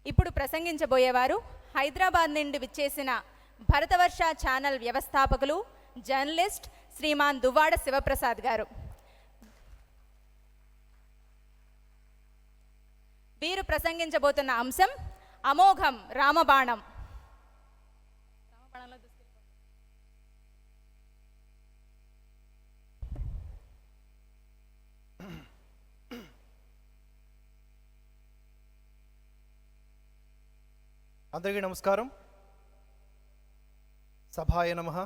ఇప్పుడు ప్రసంగించబోయేవారు హైదరాబాద్ నుండి విచ్చేసిన భరతవర్ష ఛానల్ వ్యవస్థాపకులు జర్నలిస్ట్ శ్రీమాన్ దువ్వాడ శివప్రసాద్ గారు. వీరు ప్రసంగించబోతున్న అంశం అమోఘం రామబాణం. అందరికీ నమస్కారం. సభాయ నమః.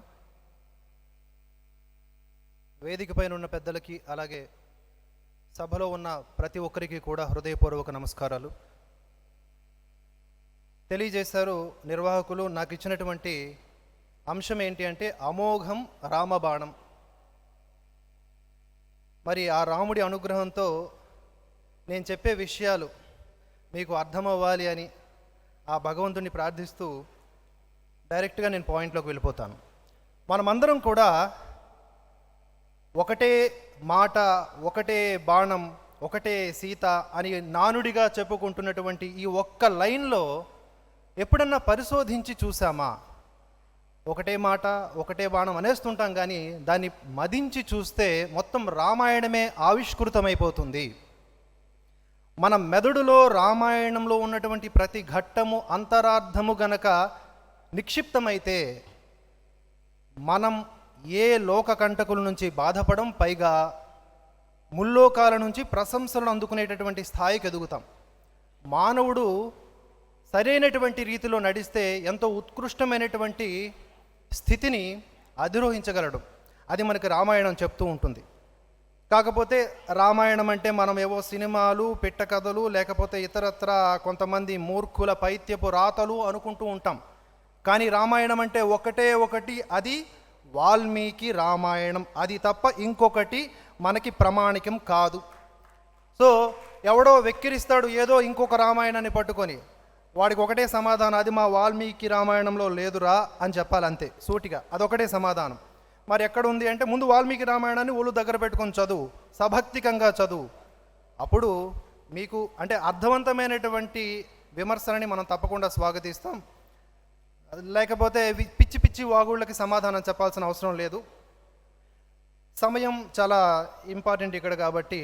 వేదిక పైన ఉన్న పెద్దలకి అలాగే సభలో ఉన్న ప్రతి ఒక్కరికి కూడా హృదయపూర్వక నమస్కారాలు తెలియజేశారు నిర్వాహకులు. నాకు ఇచ్చినటువంటి అంశం ఏంటి అంటే అమోఘం రామబాణం. మరి ఆ రాముడి అనుగ్రహంతో నేను చెప్పే విషయాలు మీకు అర్థమవ్వాలి అని ఆ భగవంతుని ప్రార్థిస్తూ డైరెక్ట్గా నేను పాయింట్లోకి వెళ్ళిపోతాను. మనమందరం కూడా ఒకటే మాట, ఒకటే బాణం, ఒకటే సీత అని నానుడిగా చెప్పుకుంటున్నటువంటి ఈ ఒక్క లైన్లో ఎప్పుడన్నా పరిశోధించి చూసామా? ఒకటే మాట, ఒకటే బాణం అనేస్తుంటాం, కానీ దాన్ని మదించి చూస్తే మొత్తం రామాయణమే ఆవిష్కృతమైపోతుంది. మన మెదడులో రామాయణంలో ఉన్నటువంటి ప్రతి ఘట్టము అంతరార్థము గనక నిక్షిప్తమైతే మనం ఏ లోక కంటకుల నుంచి బాధపడం, పైగా ముల్లోకాల నుంచి ప్రశంసలను అందుకునేటటువంటి స్థాయికి ఎదుగుతాం. మానవుడు సరైనటువంటి రీతిలో నడిస్తే ఎంతో ఉత్కృష్టమైనటువంటి స్థితిని అధిరోహించగలడు. అది మనకి రామాయణం చెప్తూ ఉంటుంది. కాకపోతే రామాయణం అంటే మనం ఏవో సినిమాలు, పిట్టకథలు, లేకపోతే ఇతరత్ర కొంతమంది మూర్ఖుల పైత్యపు రాతలు అనుకుంటూ ఉంటాం. కానీ రామాయణం అంటే ఒకటే ఒకటి, అది వాల్మీకి రామాయణం. అది తప్ప ఇంకొకటి మనకి ప్రమాణికం కాదు. సో ఎవడో వెక్కిరిస్తాడు ఏదో ఇంకొక రామాయణాన్ని పట్టుకొని, వాడికి ఒకటే సమాధానం, అది మా వాల్మీకి రామాయణంలో లేదురా అని చెప్పాలి, అంతే సూటిగా. అదొకటే సమాధానం. మరి ఎక్కడ ఉంది అంటే ముందు వాల్మీకి రామాయణాన్ని ఒళ్ళు దగ్గర పెట్టుకొని చదువు, సభక్తికంగా చదువు. అప్పుడు మీకు అంటే అర్థవంతమైనటువంటి విమర్శనని మనం తప్పకుండా స్వాగతిస్తాం. లేకపోతే పిచ్చి పిచ్చి వాగుళ్ళకి సమాధానం చెప్పాల్సిన అవసరం లేదు. సమయం చాలా ఇంపార్టెంట్ ఇక్కడ కాబట్టి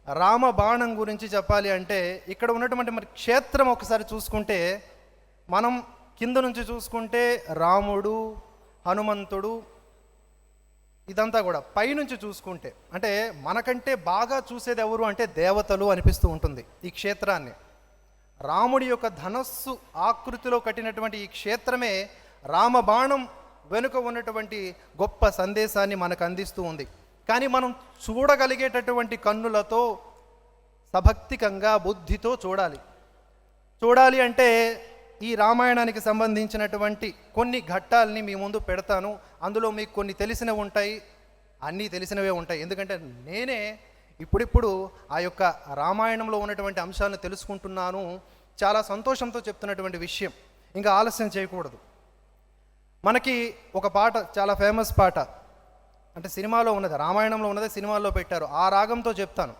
రామబాణం గురించి చెప్పాలి అంటే ఇక్కడ ఉన్నటువంటి మరి క్షేత్రం ఒకసారి చూసుకుంటే, మనం కింద నుంచి చూసుకుంటే రాముడు, హనుమంతుడు, ఇదంతా కూడా పైనుంచి చూసుకుంటే అంటే మనకంటే బాగా చూసేది ఎవరు అంటే దేవతలు అనిపిస్తూ ఉంటుంది ఈ క్షేత్రాన్ని. రాముడి యొక్క ధనస్సు ఆకృతిలో కట్టినటువంటి ఈ క్షేత్రమే రామబాణం వెనుక ఉన్నటువంటి గొప్ప సందేశాన్ని మనకు అందిస్తూ ఉంది. కానీ మనం చూడగలిగేటటువంటి కన్నులతో సభక్తికంగా బుద్ధితో చూడాలి అంటే ఈ రామాయణానికి సంబంధించినటువంటి కొన్ని ఘట్టాలని మీ ముందు పెడతాను. అందులో మీకు కొన్ని తెలిసినవి ఉంటాయి, అన్నీ తెలిసినవే ఉంటాయి. ఎందుకంటే నేనే ఇప్పుడిప్పుడు ఆ యొక్క రామాయణంలో ఉన్నటువంటి అంశాలను తెలుసుకుంటున్నాను. చాలా సంతోషంతో చెప్తున్నటువంటి విషయం. ఇంకా ఆలస్యం చేయకూడదు. మనకి ఒక పాట, చాలా ఫేమస్ పాట, అంటే సినిమాలో ఉన్నది, రామాయణంలో ఉన్నది సినిమాల్లో పెట్టారు. ఆ రాగంతో చెప్తాను.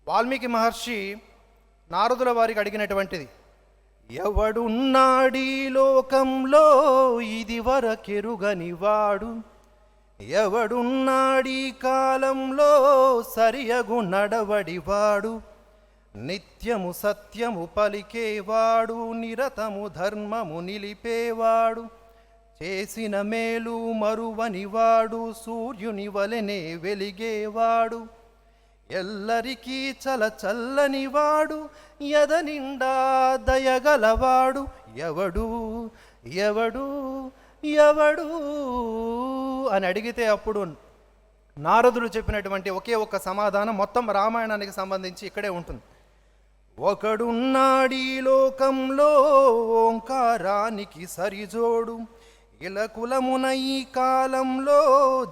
వాల్మీకి మహర్షి నారదుల వారికి అడిగినటువంటిది, ఎవడున్నాడీ లోకంలో ఇది వరకెరుగనివాడు, ఎవడున్నాడీ కాలంలో సరియగు నడవడివాడు, నిత్యము సత్యము పలికేవాడు, నిరతము ధర్మము నిలిపేవాడు, చేసిన మేలు మరువనివాడు, సూర్యుని వలెనే వెలిగేవాడు, ఎల్లరికీ చల్లనివాడు, ఎదనిండా దయగలవాడు, ఎవడు ఎవడు ఎవడు అని అడిగితే అప్పుడు నారదుడు చెప్పినటువంటి ఒకే ఒక్క సమాధానం మొత్తం రామాయణానికి సంబంధించి ఇక్కడే ఉంటుంది. ఒకడున్నాడీ లోకంలో ఓంకారానికి సరిజోడు, ఇలకులమున ఈ కాలంలో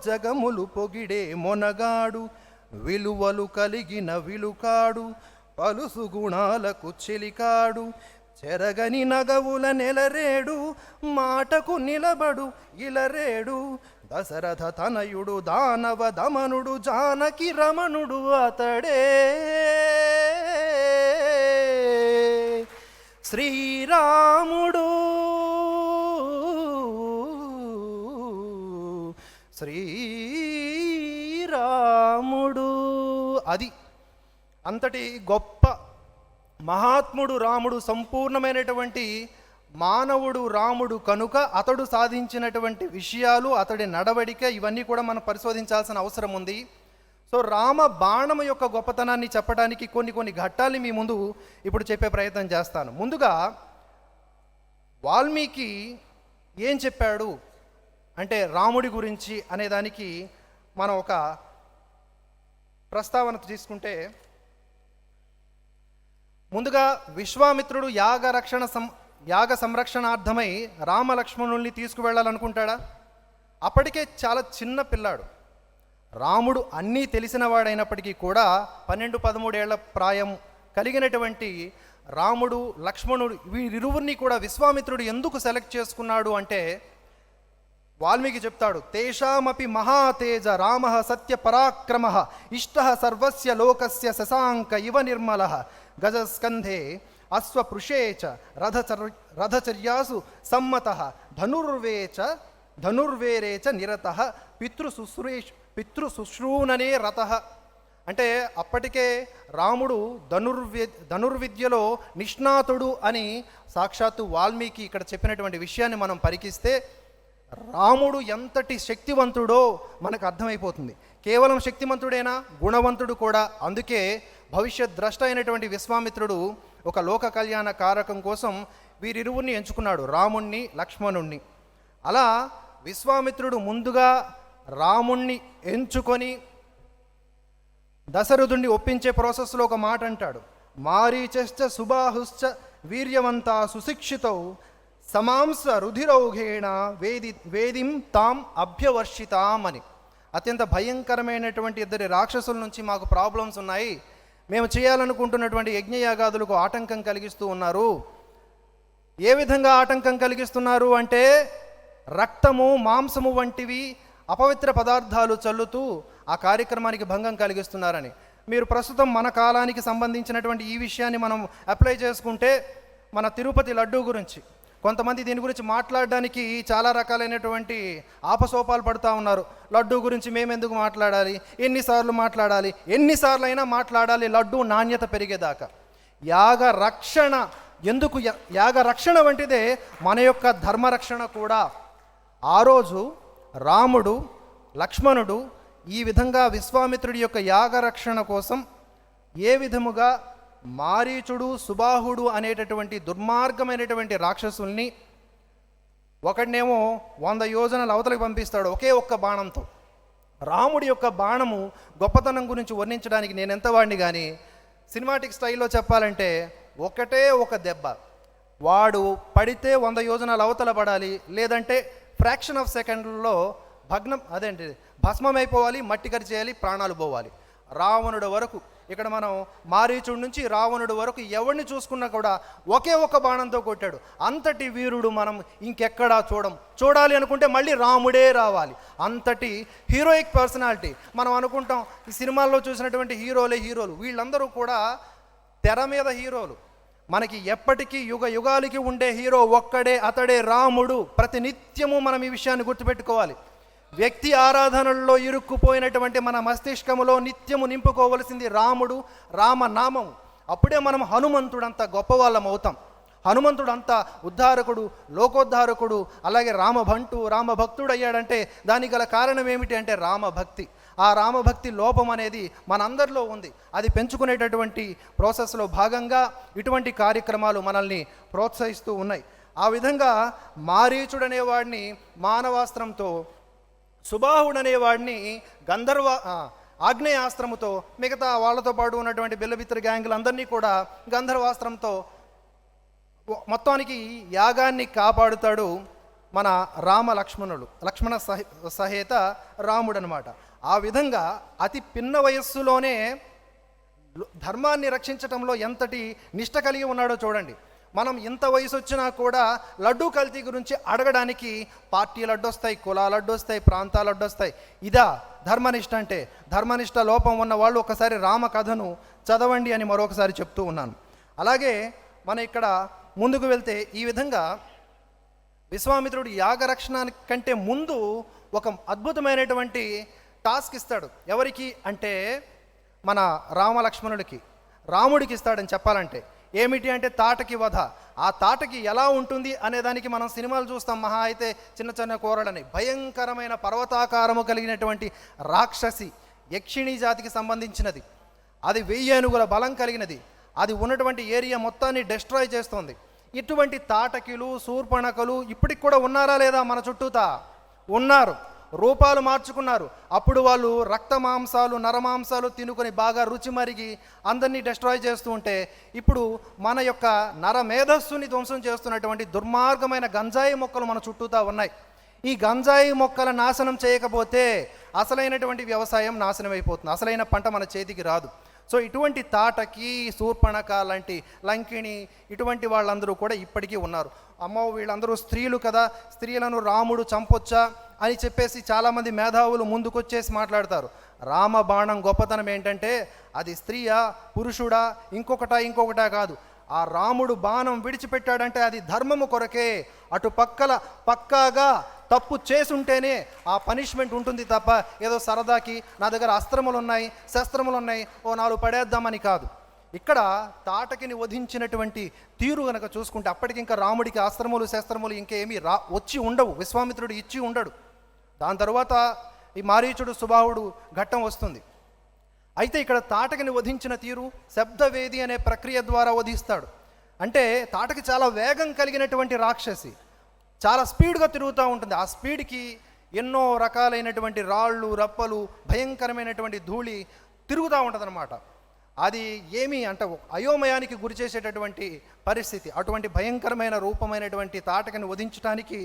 జగములు పొగిడే మొనగాడు, విలువలు కలిగిన విలుకాడు, పలుసు గుణాలకు చెలికాడు, చెరగని నగవుల నెలరేడు, మాటకు నిలబడు ఇలరేడు, దశరథ తనయుడు దానవ దమనుడు జానకి రమణుడు అతడే. శ్రీరాముడు శ్రీరాముడు. అది అంతటి గొప్ప మహాత్ముడు రాముడు, సంపూర్ణమైనటువంటి మానవుడు రాముడు కనుక అతడు సాధించినటువంటి విషయాలు, అతడి నడవడిక, ఇవన్నీ కూడా మనం పరిశోధించాల్సిన అవసరం ఉంది. సో రామ బాణం యొక్క గొప్పతనాన్ని చెప్పడానికి కొన్ని ఘట్టాల్ని మీ ముందు ఇప్పుడు చెప్పే ప్రయత్నం చేస్తాను. ముందుగా వాల్మీకి ఏం చెప్పాడు అంటే రాముడి గురించి అనేదానికి మనం ఒక ప్రస్తావన తీసుకుంటే, ముందుగా విశ్వామిత్రుడు యాగ సంరక్షణార్థమై రామలక్ష్మణుల్ని తీసుకువెళ్ళాలనుకుంటాడా? అప్పటికే చాలా చిన్న పిల్లాడు. రాముడు అన్నీ తెలిసినవాడైనప్పటికీ కూడా 12-13 ఏళ్ల ప్రాయం కలిగినటువంటి రాముడు, లక్ష్మణుడు, వీరిరువురిని కూడా విశ్వామిత్రుడు ఎందుకు సెలెక్ట్ చేసుకున్నాడు అంటే, వాల్మీకి చెప్తాడు, తేషామపి మహాతేజ రామ సత్య పరాక్రమ ఇష్ట సర్వస్య లోకస్య శశాంక ఇవ నిర్మల గజస్కంధే అశ్వపృషే చ రథచర్యాసు సమ్మత ధనుర్వేరే చ నిరత పితృశుశ్రూననే రథ. అంటే అప్పటికే రాముడు ధనుర్విద్యలో నిష్ణాతుడు అని సాక్షాత్తు వాల్మీకి ఇక్కడ చెప్పినటువంటి విషయాన్ని మనం పరికిస్తే రాముడు ఎంతటి శక్తివంతుడో మనకు అర్థమైపోతుంది. కేవలం శక్తివంతుడైనా గుణవంతుడు కూడా. అందుకే భవిష్యత్ ద్రష్ట అయినటువంటి విశ్వామిత్రుడు ఒక లోక కళ్యాణ కారకం కోసం వీరిరువురిని ఎంచుకున్నాడు, రాముణ్ణి, లక్ష్మణుణ్ణి. అలా విశ్వామిత్రుడు ముందుగా రాముణ్ణి ఎంచుకొని దశరథుణ్ణి ఒప్పించే ప్రాసెస్లో ఒక మాట అంటాడు, మారీచశ్చ సుబాహుశ్చ వీర్యవంతా సుశిక్షితౌ సమాంస రుధిరౌఘేణ వేదిం తాం అభ్యవర్షితాం అని. అత్యంత భయంకరమైనటువంటి 2 రాక్షసుల నుంచి మాకు ప్రాబ్లమ్స్ ఉన్నాయి, మేము చేయాలనుకుంటున్నటువంటి యజ్ఞయాగాదులకు ఆటంకం కలిగిస్తూ ఉన్నారు. ఏ విధంగా ఆటంకం కలిగిస్తున్నారు అంటే, రక్తము, మాంసము వంటివి అపవిత్ర పదార్థాలు చల్లుతూ ఆ కార్యక్రమానికి భంగం కలిగిస్తున్నారని. మీరు ప్రస్తుతం మన కాలానికి సంబంధించినటువంటి ఈ విషయాన్ని మనం అప్లై చేసుకుంటే, మన తిరుపతి లడ్డూ గురించి కొంతమంది దీని గురించి మాట్లాడడానికి చాలా రకాలైనటువంటి ఆపసోపాలు పడుతూ ఉన్నారు. లడ్డూ గురించి మేమెందుకు మాట్లాడాలి, ఎన్నిసార్లు మాట్లాడాలి, ఎన్నిసార్లు అయినా మాట్లాడాలి లడ్డూ నాణ్యత పెరిగేదాకా. యాగ రక్షణ వంటిదే మన యొక్క ధర్మరక్షణ కూడా. ఆ రోజు రాముడు, లక్ష్మణుడు ఈ విధంగా విశ్వామిత్రుడి యొక్క యాగరక్షణ కోసం ఏ విధముగా మారీచుడు, సుబాహుడు అనేటటువంటి దుర్మార్గమైనటువంటి రాక్షసుల్ని, ఒకడినేమో 100 యోజనల అవతలకి పంపిస్తాడు ఒకే ఒక్క బాణంతో. రాముడి యొక్క బాణము గొప్పతనం గురించి వర్ణించడానికి నేను ఎంత వాడిని కానీ, సినిమాటిక్ స్టైల్లో చెప్పాలంటే ఒకటే ఒక దెబ్బ. వాడు పడితే 100 యోజనాలు అవతల పడాలి, లేదంటే ఫ్రాక్షన్ ఆఫ్ సెకండ్లో భస్మమైపోవాలి, మట్టి కరిచేయాలి, ప్రాణాలు పోవాలి. రావణుడు వరకు, ఇక్కడ మనం మారీచుడి నుంచి రావణుడు వరకు ఎవరిని చూసుకున్నా కూడా ఒకే ఒక బాణంతో కొట్టాడు. అంతటి వీరుడు మనం ఇంకెక్కడా చూడాలి అనుకుంటే మళ్ళీ రాముడే రావాలి. అంతటి హీరోయిక్ పర్సనాలిటీ. మనం అనుకుంటాం ఈ సినిమాల్లో చూసినటువంటి హీరోలు, వీళ్ళందరూ కూడా తెర మీద హీరోలు. మనకి ఎప్పటికీ యుగాలకి ఉండే హీరో ఒక్కడే, అతడే రాముడు. ప్రతినిత్యము మనం ఈ విషయాన్ని గుర్తుపెట్టుకోవాలి. వ్యక్తి ఆరాధనల్లో ఇరుక్కుపోయినటువంటి మన మస్తిష్కములో నిత్యము నింపుకోవలసింది రాముడు, రామనామం. అప్పుడే మనం హనుమంతుడంత గొప్పవాళ్ళం అవుతాం. హనుమంతుడు అంత ఉద్ధారకుడు, లోకోద్ధారకుడు, అలాగే రామభక్తుడు అయ్యాడంటే దానికి గల కారణం ఏమిటి అంటే రామభక్తి. ఆ రామభక్తి లోపం అనేది మనందరిలో ఉంది. అది పెంచుకునేటటువంటి ప్రాసెస్లో భాగంగా ఇటువంటి కార్యక్రమాలు మనల్ని ప్రోత్సహిస్తూ ఉన్నాయి. ఆ విధంగా మారీచుడు అనేవాడిని మానవాస్త్రంతో, సుబాహుడు అనేవాడిని ఆగ్నేయాస్త్రముతో, మిగతా వాళ్ళతో పాటు ఉన్నటువంటి బిల్లబిత్ర గ్యాంగులందరినీ కూడా గంధర్వాస్త్రంతో, మొత్తానికి యాగాన్ని కాపాడుతాడు మన లక్ష్మణ సహేత రాముడు అనమాట. ఆ విధంగా అతి పిన్న వయస్సులోనే ధర్మాన్ని రక్షించటంలో ఎంతటి నిష్ట కలిగి ఉన్నాడో చూడండి. మనం ఇంత వయసు వచ్చినా కూడా లడ్డూ కల్తీ గురించి అడగడానికి పార్టీలు అడ్డొస్తాయి, కులాలు అడ్డొస్తాయి, ప్రాంతాలు అడ్డొస్తాయి. ఇదా ధర్మనిష్ట అంటే? ధర్మనిష్ట లోపం ఉన్న వాళ్ళు ఒకసారి రామ కథను చదవండి అని మరొకసారి చెప్తూ ఉన్నాను. అలాగే మన ఇక్కడ ముందుకు వెళ్తే ఈ విధంగా విశ్వామిత్రుడు యాగరక్షణ కంటే ముందు ఒక అద్భుతమైనటువంటి టాస్క్ ఇస్తాడు. ఎవరికి అంటే మన రామలక్ష్మణుడికి, రాముడికి ఇస్తాడని చెప్పాలంటే. ఏమిటి అంటే తాటకి వధ. ఆ తాటకి ఎలా ఉంటుంది అనేదానికి మనం సినిమాలు చూస్తాం, మహా అయితే చిన్న చిన్న కూరలని. భయంకరమైన పర్వతాకారము కలిగినటువంటి రాక్షసి, యక్షిణీ జాతికి సంబంధించినది. అది 1000 ఏనుగుల బలం కలిగినది. అది ఉన్నటువంటి ఏరియా మొత్తాన్ని డిస్ట్రాయ్ చేస్తుంది. ఇటువంటి తాటకిలు, శూర్పణకలు ఇప్పటికి కూడా ఉన్నారా లేదా మన చుట్టూతా? ఉన్నారు. రూపాలు మార్చుకున్నారు. అప్పుడు వాళ్ళు రక్త మాంసాలు, నరమాంసాలు తినుకొని బాగా రుచి మరిగి అందరినీ డిస్ట్రాయ్ చేస్తూ ఉంటే, ఇప్పుడు మన యొక్క నర మేధస్సుని ధ్వంసం చేస్తున్నటువంటి దుర్మార్గమైన గంజాయి మొక్కలు మన చుట్టూతా ఉన్నాయి. ఈ గంజాయి మొక్కల నాశనం చేయకపోతే అసలైనటువంటి వ్యవసాయం నాశనం అయిపోతుంది, అసలైన పంట మన చేతికి రాదు. సో ఇటువంటి తాటకి, శూర్పణక లాంటి, లంకిణి, ఇటువంటి వాళ్ళందరూ కూడా ఇప్పటికీ ఉన్నారు. అమ్మో వీళ్ళందరూ స్త్రీలు కదా, స్త్రీలను రాముడు చంపొచ్చా అని చెప్పేసి చాలామంది మేధావులు ముందుకొచ్చేసి మాట్లాడతారు. రామబాణం గొప్పతనం ఏంటంటే అది స్త్రీయా, పురుషుడా, ఇంకొకటా కాదు. ఆ రాముడు బాణం విడిచిపెట్టాడంటే అది ధర్మము కొరకే. అటు పక్కాగా తప్పు చేసుంటేనే ఆ పనిష్మెంట్ ఉంటుంది తప్ప ఏదో సరదాకి నా దగ్గర అస్త్రములు ఉన్నాయి, శస్త్రములు ఉన్నాయి, ఓ 4 పడేద్దామని కాదు. ఇక్కడ తాటకిని వధించినటువంటి తీరు కనుక చూసుకుంటే అప్పటికి ఇంకా రాముడికి అస్త్రములు శస్త్రములు ఇంకేమీ వచ్చి ఉండవు, విశ్వామిత్రుడు ఇచ్చి ఉండడు. దాని తర్వాత ఈ మారీచుడు సుబాహుడు ఘట్టం వస్తుంది. అయితే ఇక్కడ తాటకిని వధించిన తీరు శబ్దవేది అనే ప్రక్రియ ద్వారా వధిస్తాడు. అంటే తాటకి చాలా వేగం కలిగినటువంటి రాక్షసి, చాలా స్పీడ్గా తిరుగుతూ ఉంటుంది. ఆ స్పీడ్కి ఎన్నో రకాలైనటువంటి రాళ్ళు, రప్పలు, భయంకరమైనటువంటి ధూళి తిరుగుతూ ఉంటుంది అన్నమాట. అది ఏమి అంటే అయోమయానికి గురి చేసేటటువంటి పరిస్థితి. అటువంటి భయంకరమైన రూపమైనటువంటి తాటకిని వధించడానికి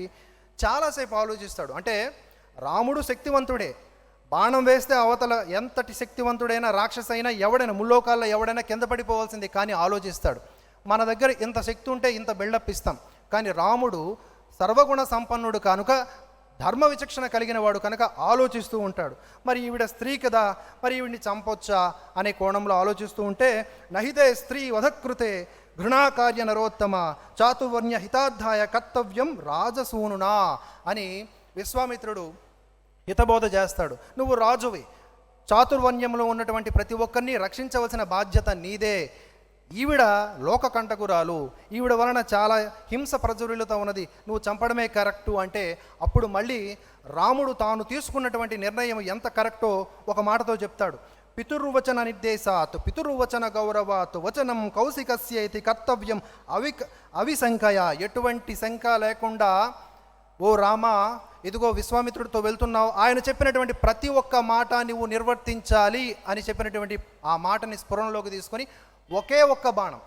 చాలాసేపు ఆలోచిస్తాడు. అంటే రాముడు శక్తివంతుడే, బాణం వేస్తే అవతల ఎంతటి శక్తివంతుడైనా రాక్షసైనా ఎవడైనా ముల్లోకాల్లో ఎవడైనా కింద పడిపోవాల్సిందే, కానీ ఆలోచిస్తాడు. మన దగ్గర ఇంత శక్తి ఉంటే ఇంత బిల్డప్ ఇస్తాం, కానీ రాముడు సర్వగుణ సంపన్నుడు కనుక, ధర్మ విచక్షణ కలిగిన వాడు కనుక ఆలోచిస్తూ ఉంటాడు. మరి ఈవిడ స్త్రీ కదా, మరి ఈవిడిని చంపొచ్చా అనే కోణంలో ఆలోచిస్తూ ఉంటే, నహితే స్త్రీ వధకృతే ఘృణాకార్య నరోత్తమ చాతుర్వర్ణ్య హితార్థాయ కర్తవ్యం రాజసూనునా అని విశ్వామిత్రుడు హితబోధ చేస్తాడు. నువ్వు రాజువి, చాతుర్వర్ణ్యంలో ఉన్నటువంటి ప్రతి ఒక్కరిని రక్షించవలసిన బాధ్యత నీదే. ఈవిడ లోకకంటకురాలు, ఈవిడ వలన చాలా హింస ప్రజ్వరిల్లుతూ ఉన్నది, నువ్వు చంపడమే కరెక్టు అంటే, అప్పుడు మళ్ళీ రాముడు తాను తీసుకున్నటువంటి నిర్ణయం ఎంత కరెక్టో ఒక మాటతో చెప్తాడు. పితుర్వచన నిర్దేశాత్ పితుర్వచన గౌరవాత్ వచనం కౌశికస్య ఇతి కర్తవ్యం అవిశంకయ. ఎటువంటి శంక లేకుండా, ఓ రామ, ఇదిగో విశ్వామిత్రుడితో వెళ్తున్నావు, ఆయన చెప్పినటువంటి ప్రతి ఒక్క మాట నువ్వు నిర్వర్తించాలి అని చెప్పినటువంటి ఆ మాటని స్ఫురణలోకి తీసుకొని ఒకే ఒక్క బాణం,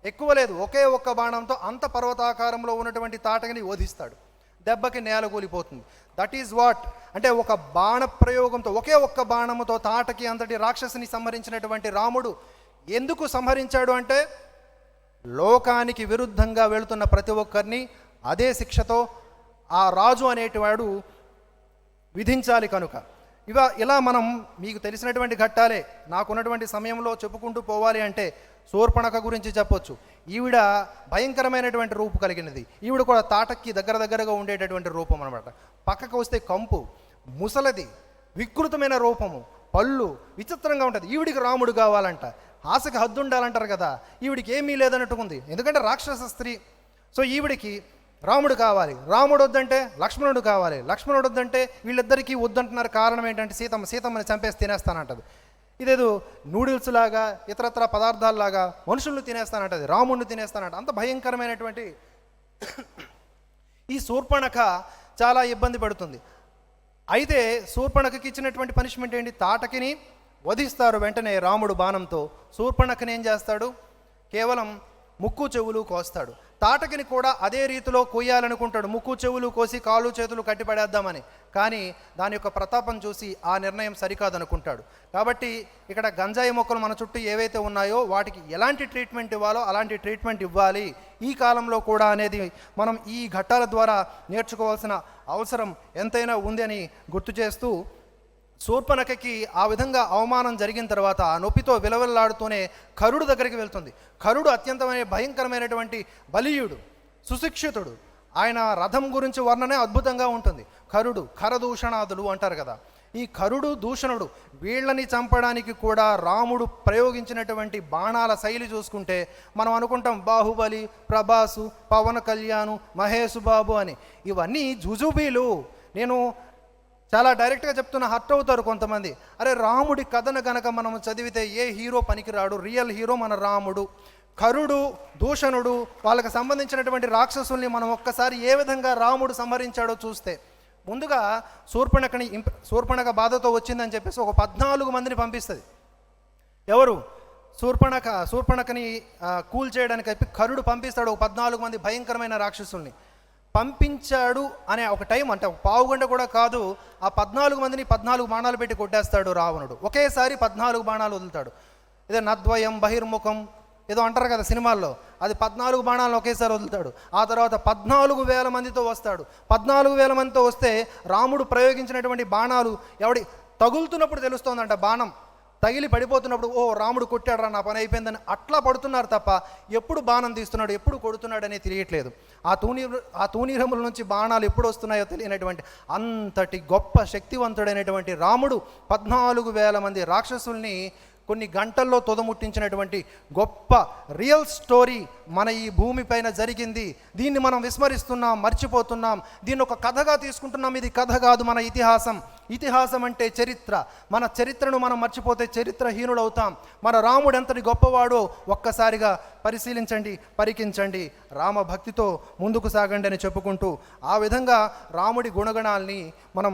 ఎక్కువ లేదు, ఒకే ఒక్క బాణంతో అంత పర్వతాకారంలో ఉన్నటువంటి తాటకిని వధిస్తాడు. దెబ్బకి నేల కూలిపోతుంది. దట్ ఈజ్ వాట్ అంటే ఒక బాణ ప్రయోగంతో, ఒకే ఒక్క బాణముతో తాటకి అంతటి రాక్షసిని సంహరించినటువంటి రాముడు ఎందుకు సంహరించాడు అంటే, లోకానికి విరుద్ధంగా వెళుతున్న ప్రతి ఒక్కరిని అదే శిక్షతో ఆ రాజు అనేటివాడు విధించాలి కనుక. ఇలా మనం మీకు తెలిసినటువంటి ఘట్టాలే. నాకున్నటువంటి సమయంలో చెప్పుకుంటూ పోవాలి అంటే శూర్పణఖ గురించి చెప్పొచ్చు. ఈవిడ భయంకరమైనటువంటి రూపు కలిగినది. ఈవిడ కూడా తాటక్కి దగ్గరగా ఉండేటటువంటి రూపం అనమాట. పక్కకు వస్తే కంపు, ముసలది, వికృతమైన రూపము, పళ్ళు విచిత్రంగా ఉంటుంది. ఈవిడికి రాముడు కావాలంట, ఆశకి హద్దు ఉండాలంటారు కదా, ఈవిడికి ఏమీ లేదన్నట్టుకుంది, ఎందుకంటే రాక్షస స్త్రీ. సో ఈవిడికి రాముడు కావాలి, రాముడు వద్దంటే లక్ష్మణుడు కావాలి, లక్ష్మణుడు వద్దంటే వీళ్ళిద్దరికీ వద్దంటున్నారు. కారణం ఏంటంటే సీతమ్మని చంపేసి తినేస్తానంటది. ఇదేదో నూడిల్స్ లాగా ఇతరత్ర పదార్థాలలాగా మనుషులను తినేస్తానంటది, రాముడిని తినేస్తానంట. అంత భయంకరమైనటువంటి ఈ శూర్పణఖ చాలా ఇబ్బంది పడుతుంది. అయితే శూర్పణఖకి ఇచ్చినటువంటి పనిష్మెంట్ ఏంటి? తాటకిని వధిస్తారు వెంటనే రాముడు బాణంతో. శూర్పణఖని ఏం చేస్తాడు? కేవలం ముక్కు చెవులు కోస్తాడు. తాటకిని కూడా అదే రీతిలో కొయ్యాలనుకుంటాడు, ముక్కు చెవులు కోసి కాళ్ళు చేతులు కట్టిపడేద్దామని. కానీ దాని యొక్క ప్రతాపం చూసి ఆ నిర్ణయం సరికాదనుకుంటాడు. కాబట్టి ఇక్కడ గంజాయి మొక్కలు మన చుట్టూ ఏవైతే ఉన్నాయో వాటికి ఎలాంటి ట్రీట్మెంట్ ఇవ్వాలో అలాంటి ట్రీట్మెంట్ ఇవ్వాలి ఈ కాలంలో కూడా అనేది మనం ఈ ఘట్టాల ద్వారా నేర్చుకోవాల్సిన అవసరం ఎంతైనా ఉంది అని గుర్తు చేస్తూ, శూర్పణఖకి ఆ విధంగా అవమానం జరిగిన తర్వాత ఆ నొప్పితో విలవిల్లాడుతూనే కరుడు దగ్గరికి వెళ్తుంది. కరుడు అత్యంతమైన భయంకరమైనటువంటి బలీయుడు, సుశిక్షితుడు. ఆయన రథం గురించి వర్ణనే అద్భుతంగా ఉంటుంది. కరుడు, ఖరదూషణాదులు అంటారు కదా. ఈ కరుడు, దూషణుడు వీళ్ళని చంపడానికి కూడా రాముడు ప్రయోగించినటువంటి బాణాల శైలి చూసుకుంటే మనం అనుకుంటాం బాహుబలి, ప్రభాసు, పవన్ కళ్యాణ్, మహేష్ బాబు అని. ఇవన్నీ జుజుబీలు. నేను చాలా డైరెక్ట్గా చెప్తున్నా, హర్ట్ అవుతారు కొంతమంది. అరే రాముడి కథను గనక మనం చదివితే ఏ హీరో పనికిరాడు, రియల్ హీరో మన రాముడు. కరుడు, దూషణుడు, వాళ్ళకి సంబంధించినటువంటి రాక్షసుల్ని మనం ఒక్కసారి ఏ విధంగా రాముడు సంహరించాడో చూస్తే, ముందుగా శూర్పణఖ బాధతో వచ్చిందని చెప్పేసి ఒక 14 మందిని పంపిస్తుంది. ఎవరు? శూర్పణఖని కూల్ చేయడానికి చెప్పి కరుడు పంపిస్తాడు ఒక 14 మంది భయంకరమైన రాక్షసుల్ని. పంపించాడు అనే ఒక టైం, అంటే ఒక పావుగంట కూడా కాదు, ఆ 14 మందిని 14 బాణాలు పెట్టి కొట్టేస్తాడు రావణుడు. ఒకేసారి 14 బాణాలు వదులుతాడు. ఇదే నద్వయం బహిర్ముఖం ఏదో అంటారు కదా సినిమాల్లో, అది 14 బాణాలను ఒకేసారి వదులుతాడు. ఆ తర్వాత 14,000 మందితో వస్తాడు. 14,000 మందితో వస్తే రాముడు ప్రయోగించినటువంటి బాణాలు ఎవడి తగులుతున్నప్పుడు తెలుస్తోందంట. బాణం తగిలి పడిపోతున్నప్పుడు ఓ రాముడు కొట్టాడరా, నా పని అయిపోయిందని అట్లా పడుతున్నారు తప్ప ఎప్పుడు బాణం తీస్తున్నాడు, ఎప్పుడు కొడుతున్నాడు అనేది తెలియట్లేదు. ఆ తూనీరముల నుంచి బాణాలు ఎప్పుడు వస్తున్నాయో తెలియనటువంటి అంతటి గొప్ప శక్తివంతుడైనటువంటి రాముడు 14,000 మంది రాక్షసుల్ని కొన్ని గంటల్లో తొదముట్టించినటువంటి గొప్ప రియల్ స్టోరీ మన ఈ భూమిపైన జరిగింది. దీన్ని మనం విస్మరిస్తున్నాం, మర్చిపోతున్నాం, దీన్ని ఒక కథగా తీసుకుంటున్నాం. ఇది కథ కాదు, మన ఇతిహాసం. ఇతిహాసం అంటే చరిత్ర. మన చరిత్రను మనం మర్చిపోతే చరిత్రహీనుడవుతాం. మన రాముడు ఎంతటి గొప్పవాడో ఒక్కసారిగా పరిశీలించండి, పరికించండి. రామభక్తితో ముందుకు సాగండి అని చెప్పుకుంటూ ఆ విధంగా రాముడి గుణగణాల్ని మనం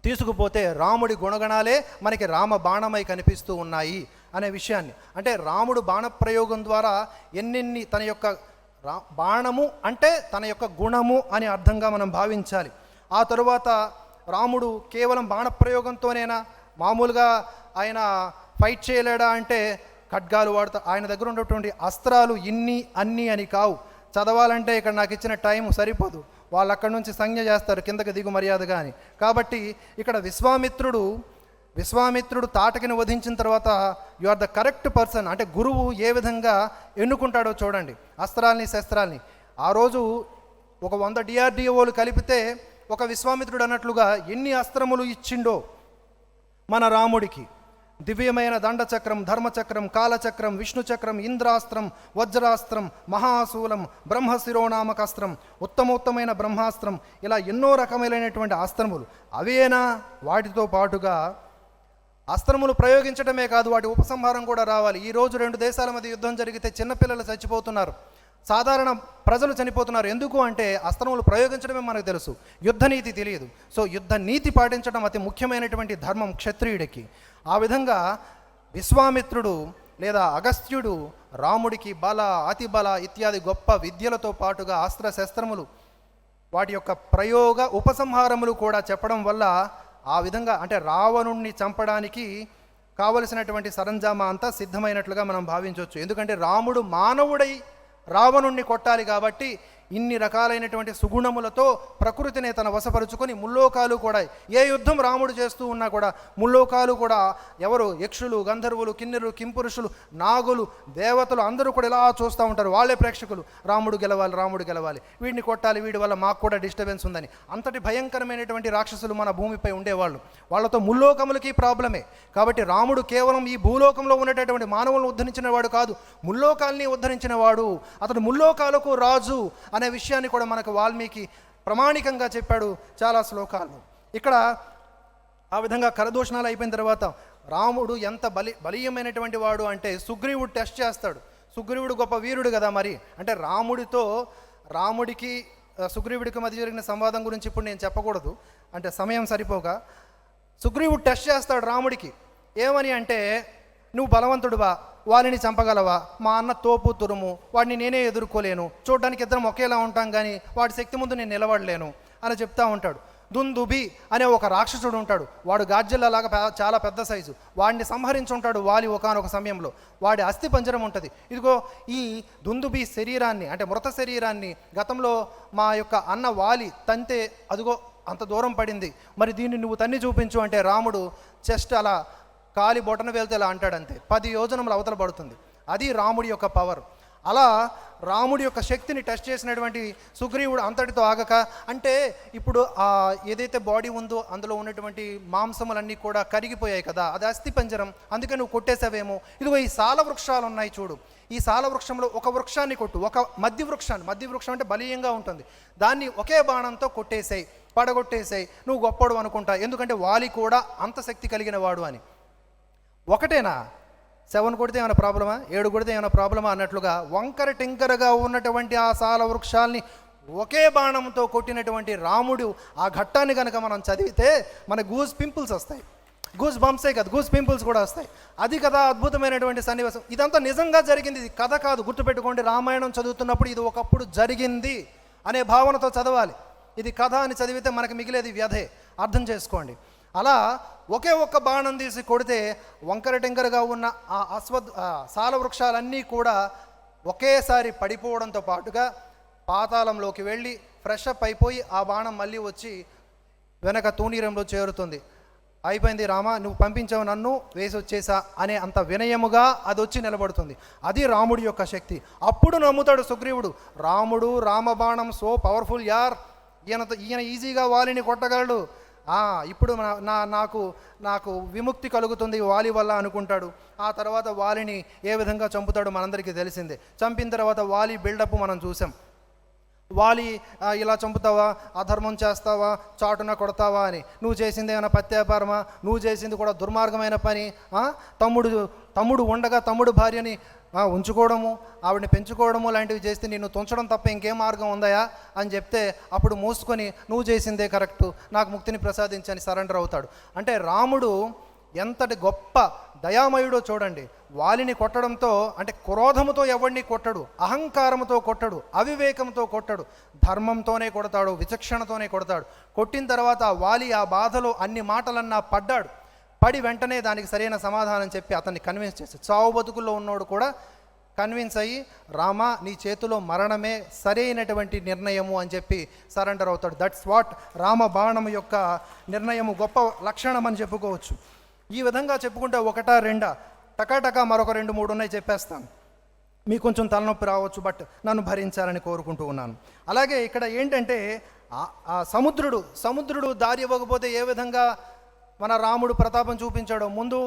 తీసుకుపోతే రాముడి గుణగణాలే మనకి రామ బాణమై కనిపిస్తూ ఉన్నాయి అనే విషయాన్ని, అంటే రాముడు బాణప్రయోగం ద్వారా ఎన్నెన్ని తన యొక్క బాణము అంటే తన యొక్క గుణము అని అర్థంగా మనం భావించాలి. ఆ తరువాత రాముడు కేవలం బాణప్రయోగంతోనేనా, మామూలుగా ఆయన ఫైట్ చేయలేడా అంటే ఖడ్గాలు వాడుతా. ఆయన దగ్గర ఉన్నటువంటి అస్త్రాలు ఇన్ని అన్నీ అని కావు. చదవాలంటే ఇక్కడ నాకు ఇచ్చిన టైం సరిపోదు, వాళ్ళు అక్కడి నుంచి సంజ్ఞ చేస్తారు కిందకి దిగు మర్యాదగా అని. కాబట్టి ఇక్కడ విశ్వామిత్రుడు తాటకిని వధించిన తర్వాత you are the correct person, అంటే గురువు ఏ విధంగా ఎన్నుకుంటాడో చూడండి అస్త్రాల్ని శస్త్రాల్ని. ఆ రోజు ఒక 100 DRDOలు కలిపితే ఒక విశ్వామిత్రుడు అన్నట్లుగా ఎన్ని అస్త్రములు ఇచ్చిండో మన రాముడికి. దివ్యమైన దండచక్రం, ధర్మచక్రం, కాలచక్రం, విష్ణుచక్రం, ఇంద్రాస్త్రం, వజ్రాస్త్రం, మహాశూలం, బ్రహ్మశిరోనామకాస్త్రం, ఉత్తమోత్తమైన బ్రహ్మాస్త్రం, ఇలా ఎన్నో రకమైనటువంటి అస్త్రములు. అవేనా? వాటితో పాటుగా అస్త్రములు ప్రయోగించడమే కాదు, వాటి ఉపసంహారం కూడా రావాలి. ఈరోజు 2 దేశాల మధ్య యుద్ధం జరిగితే చిన్నపిల్లలు చచ్చిపోతున్నారు, సాధారణ ప్రజలు చనిపోతున్నారు. ఎందుకు అంటే అస్త్రములు ప్రయోగించడమే మనకు తెలుసు, యుద్ధ నీతి తెలియదు. సో యుద్ధ నీతి పాటించడం అతి ముఖ్యమైనటువంటి ధర్మం క్షత్రియుడికి. ఆ విధంగా విశ్వామిత్రుడు లేదా అగస్త్యుడు రాముడికి బల, అతి బల ఇత్యాది గొప్ప విద్యలతో పాటుగా అస్త్ర శస్త్రములు వాటి యొక్క ప్రయోగ ఉపసంహారములు కూడా చెప్పడం వల్ల ఆ విధంగా అంటే రావణుణ్ణి చంపడానికి కావలసినటువంటి సరంజామా అంతా సిద్ధమైనట్లుగా మనం భావించవచ్చు. ఎందుకంటే రాముడు మానవుడై రావణుణ్ణి కొట్టాలి కాబట్టి ఇన్ని రకాలైనటువంటి సుగుణములతో ప్రకృతిని తన వశపరుచుకొని ముల్లోకాలు కూడా, ఏ యుద్ధం రాముడు చేస్తూ ఉన్నా కూడా ముల్లోకాలు కూడా ఎవరు, యక్షులు, గంధర్వులు, కిన్నెరులు, కింపురుషులు, నాగులు, దేవతలు అందరూ కూడా ఇలా చూస్తూ ఉంటారు. వాళ్ళే ప్రేక్షకులు, రాముడు గెలవాలి, రాముడు గెలవాలి, వీడిని కొట్టాలి, వీడి వల్ల మాకు కూడా డిస్టర్బెన్స్ ఉందని. అంతటి భయంకరమైనటువంటి రాక్షసులు మన భూమిపై ఉండేవాళ్ళు. వాళ్ళతో ముల్లోకములకి ప్రాబ్లమే. కాబట్టి రాముడు కేవలం ఈ భూలోకంలో ఉండేటటువంటి మానవులను ఉద్ధరించిన వాడు కాదు, ముల్లోకాల్ని ఉద్ధరించిన వాడు. అతడు ముల్లోకాలకు రాజు అనే విషయాన్ని కూడా మనకు వాల్మీకి ప్రమాణికంగా చెప్పాడు చాలా శ్లోకాలు. ఇక్కడ ఆ విధంగా కరదూషణాలు అయిపోయిన తర్వాత రాముడు ఎంత బలీయమైనటువంటి వాడు అంటే సుగ్రీవుడు టెస్ట్ చేస్తాడు. సుగ్రీవుడు గొప్ప వీరుడు కదా, మరి అంటే రాముడికి సుగ్రీవుడికి మధ్య జరిగిన సంవాదం గురించి ఇప్పుడు నేను చెప్పకూడదు, అంటే సమయం సరిపోగా. సుగ్రీవుడు టెస్ట్ చేస్తాడు రాముడికి. ఏమని అంటే, నువ్వు బలవంతుడువా, వారిని చంపగలవా, మా అన్న తోపు తురుము, వాడిని నేనే ఎదుర్కోలేను, చూడడానికి ఇద్దరం ఒకేలా ఉంటాం కానీ వాడి శక్తి ముందు నేను నిలబడలేను అని చెప్తా ఉంటాడు. దుందుబి అనే ఒక రాక్షసుడు ఉంటాడు, వాడు గాడ్జిల్లాగా చాలా పెద్ద సైజు, వాడిని సంహరించుంటాడు వాలి ఒకానొక సమయంలో. వాడి అస్థి పంజరం ఉంటుంది. ఇదిగో ఈ దుందుబి శరీరాన్ని అంటే మృత శరీరాన్ని గతంలో మా యొక్క అన్న వాలి తంతే అదిగో అంత దూరం పడింది, మరి దీన్ని నువ్వు తన్ని చూపించు అంటే రాముడు జస్ట్ అలా కాలి బొటన వేలితే ఇలా అంటాడంతే, 10 యోజనములు అవతల పడుతుంది. అది రాముడి యొక్క పవర్. అలా రాముడి యొక్క శక్తిని టెస్ట్ చేసినటువంటి సుగ్రీవుడు అంతటితో ఆగక, అంటే ఇప్పుడు ఏదైతే బాడీ ఉందో అందులో ఉన్నటువంటి మాంసములన్నీ కూడా కరిగిపోయాయి కదా, అది అస్థి పంజరం, అందుకే నువ్వు కొట్టేసావేమో. ఇదిగో ఈ సాల వృక్షాలు ఉన్నాయి చూడు, ఈ సాల వృక్షంలో ఒక వృక్షాన్ని కొట్టు, ఒక మధ్య వృక్షం అంటే బలీయంగా ఉంటుంది, దాన్ని ఒకే బాణంతో కొట్టేసాయి, పడగొట్టేసాయి, నువ్వు గొప్పడు అనుకుంటా, ఎందుకంటే వాలి కూడా అంత శక్తి కలిగిన వాడు అని. ఒకటేనా 7 కొడితే ఏమైనా ప్రాబ్లమా, 7 కొడితే ఏమైనా ప్రాబ్లమా అన్నట్లుగా వంకర టింకరగా ఉన్నటువంటి ఆ సాల వృక్షాల్ని ఒకే బాణంతో కొట్టినటువంటి రాముడు ఆ ఘట్టాన్ని కనుక మనం చదివితే మన గూస్ పింపుల్స్ వస్తాయి. గూస్ బంప్సే కదా, గూస్ పింపుల్స్ కూడా వస్తాయి. అది కదా అద్భుతమైనటువంటి సన్నివేశం. ఇదంతా నిజంగా జరిగింది, ఇది కథ కాదు. గుర్తుపెట్టుకోండి, రామాయణం చదువుతున్నప్పుడు ఇది ఒకప్పుడు జరిగింది అనే భావనతో చదవాలి. ఇది కథ అని చదివితే మనకి మిగిలేది వ్యధే, అర్థం చేసుకోండి. అలా ఒకే ఒక్క బాణం తీసి కొడితే వంకర టెంకరగా ఉన్న ఆ సాల వృక్షాలన్నీ కూడా ఒకేసారి పడిపోవడంతో పాటుగా పాతాళంలోకి వెళ్ళి ఫ్రెష్ అప్ అయిపోయి ఆ బాణం మళ్ళీ వచ్చి వెనక తూణీరంలో చేరుతుంది. అయిపోయింది రామ, నువ్వు పంపించావు, నన్ను వేసి వచ్చేసా అనే అంత వినయముగా అది వచ్చి నిలబడుతుంది. అది రాముడి యొక్క శక్తి. అప్పుడు నమ్ముతాడు సుగ్రీవుడు, రాముడు రామబాణం సో పవర్ఫుల్ యార్, ఈయన ఈజీగా వాలిని కొట్టగలడు, ఇప్పుడు నాకు విముక్తి కలుగుతుంది వాలి వల్ల అనుకుంటాడు. ఆ తర్వాత వాలిని ఏ విధంగా చంపుతాడో మనందరికీ తెలిసిందే. చంపిన తర్వాత వాలి బిల్డప్ మనం చూసాం. వాలి ఇలా చంపుతావా, అధర్మం చేస్తావా, చాటున కొడతావా అని. నువ్వు చేసింది ఏమైనా పత్యాపారమా, నువ్వు చేసింది కూడా దుర్మార్గమైన పని. తమ్ముడు ఉండగా తమ్ముడు భార్యని ఉంచుకోవడము, ఆవిడని పెంచుకోవడము లాంటివి చేస్తే నిన్ను తుంచడం తప్ప ఇంకేం మార్గం ఉందయా అని చెప్తే అప్పుడు మూసుకొని నువ్వు చేసిందే కరెక్టు, నాకు ముక్తిని ప్రసాదించని సరెండర్ అవుతాడు. అంటే రాముడు ఎంతటి గొప్ప దయామయుడో చూడండి. వాలిని కొట్టడంతో అంటే క్రోధముతో ఎవడిని కొట్టడు, అహంకారముతో కొట్టడు, అవివేకంతో కొట్టడు, ధర్మంతోనే కొడతాడు, విచక్షణతోనే కొడతాడు. కొట్టిన తర్వాత వాలి ఆ బాధలో అన్ని మాటలన్నా పడ్డాడు. పడి వెంటనే దానికి సరైన సమాధానం చెప్పి అతన్ని కన్విన్స్ చేసి, చావు బతుకుల్లో ఉన్నోడు కూడా కన్విన్స్ అయ్యి, రామా నీ చేతిలో మరణమే సరైనటువంటి నిర్ణయము అని చెప్పి సరెండర్ అవుతాడు. దట్స్ వాట్ రామ బాణము యొక్క నిర్ణయము, గొప్ప లక్షణం అని చెప్పుకోవచ్చు. ఈ విధంగా చెప్పుకుంటే ఒకటా రెండా, టకాటకా మరొక 2-3 ఉన్నాయి చెప్పేస్తాను. మీకు కొంచెం తలనొప్పి రావచ్చు, బట్ నన్ను భరించాలని కోరుకుంటూ ఉన్నాను. అలాగే ఇక్కడ ఏంటంటే ఆ సముద్రుడు దారి ఇవ్వకపోతే ఏ విధంగా మన రాముడు ప్రతాపం చూపించాడో, ముందు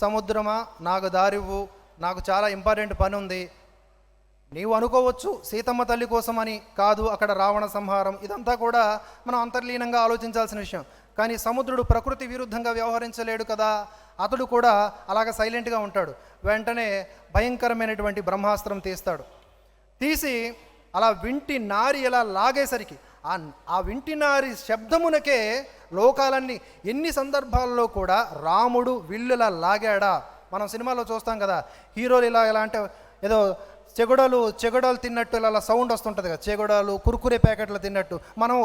సముద్రమా నాకు దారివ్వు, నాకు చాలా ఇంపార్టెంట్ పని ఉంది. నీవు అనుకోవచ్చు సీతమ్మ తల్లి కోసమని, కాదు అక్కడ రావణ సంహారం, ఇదంతా కూడా మనం అంతర్లీనంగా ఆలోచించాల్సిన విషయం. కానీ సముద్రుడు ప్రకృతి విరుద్ధంగా వ్యవహరించలేడు కదా, అతడు కూడా అలాగ సైలెంట్గా ఉంటాడు. వెంటనే భయంకరమైనటువంటి బ్రహ్మాస్త్రం తీసి అలా వింటి నారి ఇలా లాగేసరికి ఆ వింటి నారి శబ్దమునకే లోకాలన్నీ, ఎన్ని సందర్భాల్లో కూడా రాముడు విల్లులా లాగాడా మనం సినిమాలో చూస్తాం కదా. హీరోలు ఇలా అంటే ఏదో చెగడాలు తిన్నట్టు ఇలా సౌండ్ వస్తుంటుంది కదా, చెగడాలు కుర్కురే ప్యాకెట్లు తిన్నట్టు మనం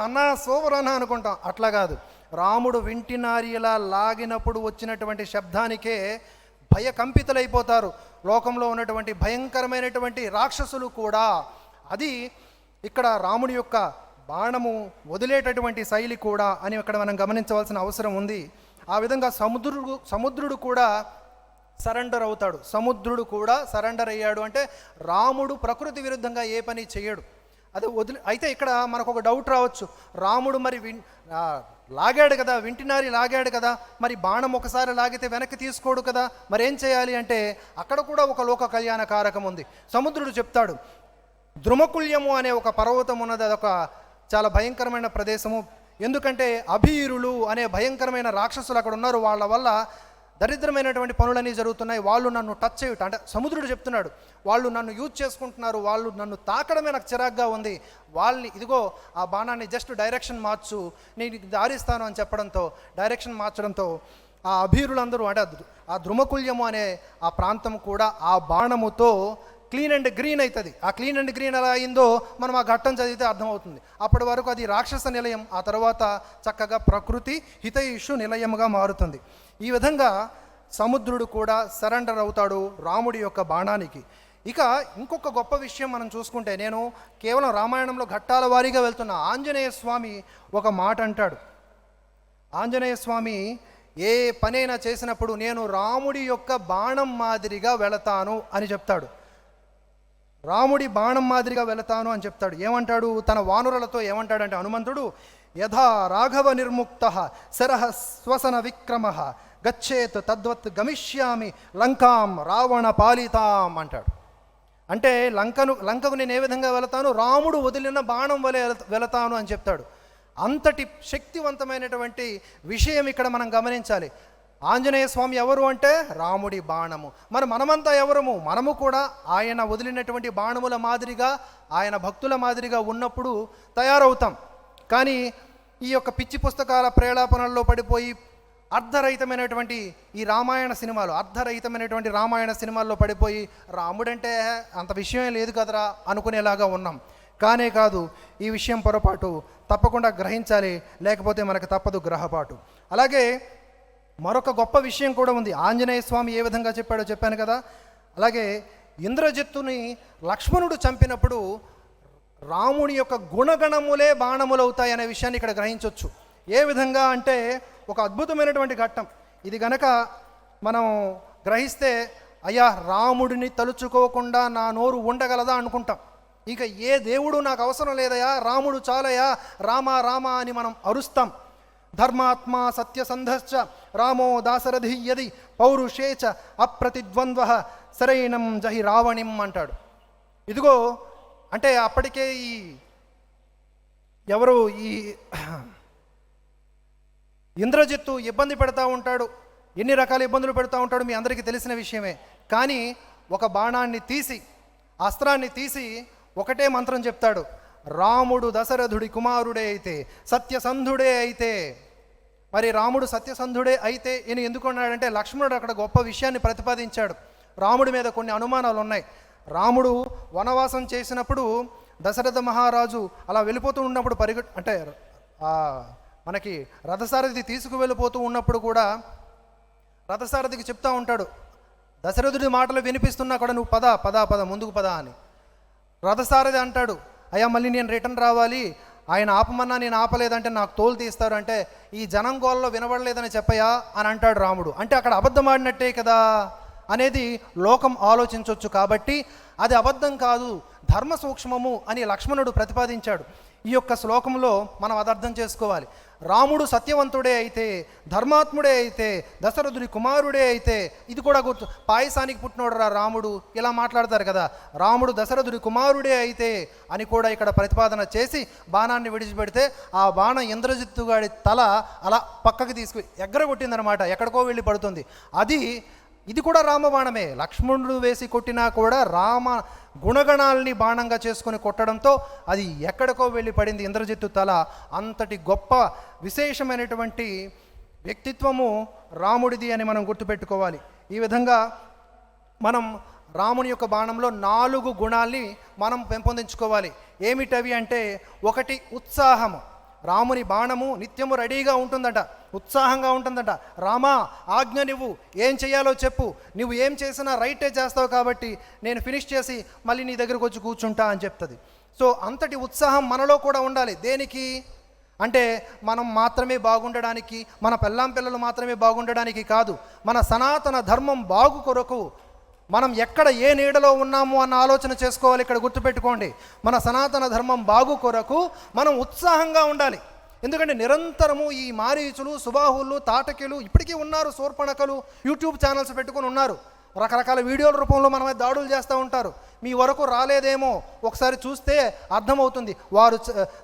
అన్నా సూపర్ అన్నా అనుకుంటాం. అట్లా కాదు, రాముడు వింటినారి ఇలా లాగినప్పుడు వచ్చినటువంటి శబ్దానికే భయకంపితులైపోతారు లోకంలో ఉన్నటువంటి భయంకరమైనటువంటి రాక్షసులు కూడా. అది ఇక్కడ రాముడి యొక్క బాణము వదిలేటటువంటి శైలి కూడా అని ఇక్కడ మనం గమనించవలసిన అవసరం ఉంది. ఆ విధంగా సముద్రుడు కూడా సరెండర్ అవుతాడు. సముద్రుడు కూడా సరెండర్ అయ్యాడు. అంటే రాముడు ప్రకృతి విరుద్ధంగా ఏ పని చేయడు. అదే అయితే ఇక్కడ మనకు ఒక డౌట్ రావచ్చు, రాముడు మరి లాగాడు కదా, వింటినారి లాగాడు కదా, మరి బాణం ఒకసారి లాగితే వెనక్కి తీసుకోడు కదా, మరి ఏం చేయాలి అంటే అక్కడ కూడా ఒక లోక కళ్యాణ కారకం ఉంది. సముద్రుడు చెప్తాడు, ద్రుమకుల్యము అనే ఒక పర్వతం ఉన్నది, అదొక చాలా భయంకరమైన ప్రదేశము. ఎందుకంటే అభీరులు అనే భయంకరమైన రాక్షసులు అక్కడ ఉన్నారు, వాళ్ళ వల్ల దరిద్రమైనటువంటి పనులన్నీ జరుగుతున్నాయి, వాళ్ళు నన్ను టచ్ చేయటం అంటే సముద్రుడు చెప్తున్నాడు, వాళ్ళు నన్ను యూజ్ చేసుకుంటున్నారు, వాళ్ళు నన్ను తాకడమే నాకు చిరాగ్గా ఉంది, వాళ్ళని ఇదిగో ఆ బాణాన్ని జస్ట్ డైరెక్షన్ మార్చు, నేను దారిస్తాను అని చెప్పడంతో డైరెక్షన్ మార్చడంతో ఆ అభీరులందరూ అంటే ఆ ద్రుమకుల్యము అనే ఆ ప్రాంతం కూడా ఆ బాణముతో క్లీన్ అండ్ గ్రీన్ అవుతుంది. ఆ క్లీన్ అండ్ గ్రీన్ ఎలా అయిందో మనం ఆ ఘట్టం చదివితే అర్థమవుతుంది. అప్పటి వరకు అది రాక్షస నిలయం, ఆ తర్వాత చక్కగా ప్రకృతి హితైషు నిలయముగా మారుతుంది. ఈ విధంగా సముద్రుడు కూడా సరెండర్ అవుతాడు రాముడి యొక్క బాణానికి. ఇక ఇంకొక గొప్ప విషయం మనం చూసుకుంటే, నేను కేవలం రామాయణంలో ఘట్టాల వారీగా వెళ్తున్నా. ఆంజనేయ స్వామి ఒక మాట అంటాడు. ఆంజనేయ స్వామి ఏ పనైనా చేసినప్పుడు నేను రాముడి యొక్క బాణం మాదిరిగా వెళతాను అని చెప్తాడు. రాముడి బాణం మాదిరిగా వెళతాను అని చెప్తాడు. ఏమంటాడు? తన వానురలతో ఏమంటాడంటే హనుమంతుడు, యథా రాఘవ నిర్ముక్త శరః శ్వసన విక్రమ గచ్చేత్ తద్వత్ గమిష్యామి లంకాం రావణ పాలితాం అంటాడు. అంటే లంకకు నేను ఏ విధంగా వెళతాను? రాముడు వదిలిన బాణం వలె వెళతాను అని చెప్తాడు. అంతటి శక్తివంతమైనటువంటి విషయం ఇక్కడ మనం గమనించాలి. ఆంజనేయ స్వామి ఎవరు అంటే రాముడి బాణము. మరి మనమంతా ఎవరము? మనము కూడా ఆయన వదిలినటువంటి బాణముల మాదిరిగా, ఆయన భక్తుల మాదిరిగా ఉన్నప్పుడు తయారవుతాం. కానీ ఈ యొక్క పిచ్చి పుస్తకాల ప్రేలాపనల్లో పడిపోయి అర్ధరహితమైనటువంటి ఈ రామాయణ సినిమాల్లో పడిపోయి రాముడంటే అంత విషయం లేదు కదరా అనుకునేలాగా ఉన్నాం. కానే కాదు, ఈ విషయం పొరపాటు, తప్పకుండా గ్రహించాలి, లేకపోతే మనకు తప్పదు గ్రహపాటు. అలాగే మరొక గొప్ప విషయం కూడా ఉంది. ఆంజనేయ స్వామి ఏ విధంగా చెప్పాడో చెప్పాను కదా. అలాగే ఇంద్రజిత్తుని లక్ష్మణుడు చంపినప్పుడు రాముని యొక్క గుణగణములే బాణములవుతాయి అనే విషయాన్ని ఇక్కడ గ్రహించవచ్చు. ఏ విధంగా అంటే ఒక అద్భుతమైనటువంటి ఘట్టం ఇది. గనక మనం గ్రహిస్తే అయ్యా రాముడిని తలుచుకోకుండా నా నోరు ఉండగలదా అనుకుంటాం. ఇక ఏ దేవుడు నాకు అవసరం లేదయా, రాముడు చాలయా, రామా రామా అని మనం అరుస్తాం. ధర్మాత్మా సత్యసంధశ్చ రామో దాశరథి యది పౌరుషేచ అప్రతిద్వంద్వ సరైనం జహి రావణిం అంటాడు. ఇదిగో అంటే అప్పటికే ఈ ఇంద్రజిత్తు ఇబ్బంది పెడతా ఉంటాడు, ఎన్ని రకాల ఇబ్బందులు పెడతా ఉంటాడు మీ అందరికీ తెలిసిన విషయమే. కానీ ఒక బాణాన్ని తీసి, అస్త్రాన్ని తీసి ఒకటే మంత్రం చెప్తాడు, రాముడు దశరథుడి కుమారుడే అయితే, సత్యసంధుడే అయితే. మరి రాముడు సత్యసంధుడే అయితే ఈయన ఎందుకు అన్నాడంటే లక్ష్మణుడు అక్కడ గొప్ప విషయాన్ని ప్రతిపాదించాడు. రాముడి మీద కొన్ని అనుమానాలు ఉన్నాయి. రాముడు వనవాసం చేసినప్పుడు దశరథ మహారాజు అలా వెళ్ళిపోతూ ఉన్నప్పుడు అంటే మనకి రథసారథి తీసుకువెళ్ళిపోతూ ఉన్నప్పుడు కూడా రథసారథికి చెప్తా ఉంటాడు, దశరథుడి మాటలు వినిపిస్తున్నా కూడా నువ్వు పద పద పద ముందుకు పద అని. రథసారథి అంటాడు, అయ్యా మళ్ళీ నేను రిటర్న్ రావాలి, ఆయన ఆపమన్నా నేను ఆపలేదంటే నాకు తోలు తీస్తారు, అంటే ఈ జనం గోల్లో వినబడలేదని చెప్పయా అని అంటాడు రాముడు. అంటే అక్కడ అబద్ధం ఆడినట్టే కదా అనేది లోకం ఆలోచించవచ్చు. కాబట్టి అది అబద్ధం కాదు, ధర్మ సూక్ష్మము అని లక్ష్మణుడు ప్రతిపాదించాడు. ఈ యొక్క శ్లోకంలో మనం అది అర్థం చేసుకోవాలి. రాముడు సత్యవంతుడే అయితే, ధర్మాత్ముడే అయితే, దశరథుడి కుమారుడే అయితే, ఇది కూడా గుర్తు, పాయసానికి పుట్టినోడు రా రాముడు ఇలా మాట్లాడతారు కదా, రాముడు దశరథుడి కుమారుడే అయితే అని కూడా ఇక్కడ ప్రతిపాదన చేసి బాణాన్ని విడిచిపెడితే ఆ బాణం ఇంద్రజిత్తుగాడి తల అలా పక్కకి తీసుకు ఎగ్గరగొట్టిందనమాట, ఎక్కడికో వెళ్ళి పడుతుంది. ఇది కూడా రామబాణమే. లక్ష్మణుడు వేసి కొట్టినా కూడా రామ గుణగణాలని బాణంగా చేసుకొని కొట్టడంతో అది ఎక్కడికో వెళ్ళి పడింది ఇంద్రజిత్తు తల. అంతటి గొప్ప విశేషమైనటువంటి వ్యక్తిత్వము రాముడిది అని మనం గుర్తుపెట్టుకోవాలి. ఈ విధంగా మనం రాముని యొక్క బాణంలో 4 గుణాల్ని మనం పెంపొందించుకోవాలి. ఏమిటవి అంటే, 1 ఉత్సాహము. రాముని బాణము నిత్యము రెడీగా ఉంటుందట, ఉత్సాహంగా ఉంటుందట. రామా ఆజ్ఞ నువ్వు ఏం చేయాలో చెప్పు, నువ్వు ఏం చేసినా రైటే చేస్తావు కాబట్టి నేను ఫినిష్ చేసి మళ్ళీ నీ దగ్గరకు వచ్చి కూర్చుంటా అని చెప్తుంది. సో అంతటి ఉత్సాహం మనలో కూడా ఉండాలి. దేనికి అంటే మనం మాత్రమే బాగుండడానికి, మన పిల్లలు మాత్రమే బాగుండడానికి కాదు, మన సనాతన ధర్మం బాగు కొరకు మనం ఎక్కడ ఏ నీడలో ఉన్నాము అన్న ఆలోచన చేసుకోవాలి. ఇక్కడ గుర్తుపెట్టుకోండి, మన సనాతన ధర్మం బాగు కొరకు మనం ఉత్సాహంగా ఉండాలి. ఎందుకంటే నిరంతరము ఈ మారీచులు, సుబాహులు, తాటకిలు ఇప్పటికీ ఉన్నారు, శూర్పణఖలు యూట్యూబ్ ఛానల్స్ పెట్టుకొని ఉన్నారు. రకరకాల వీడియోల రూపంలో మన మీద దాడులు చేస్తూ ఉంటారు. మీ వరకు రాలేదేమో, ఒకసారి చూస్తే అర్థమవుతుంది వారు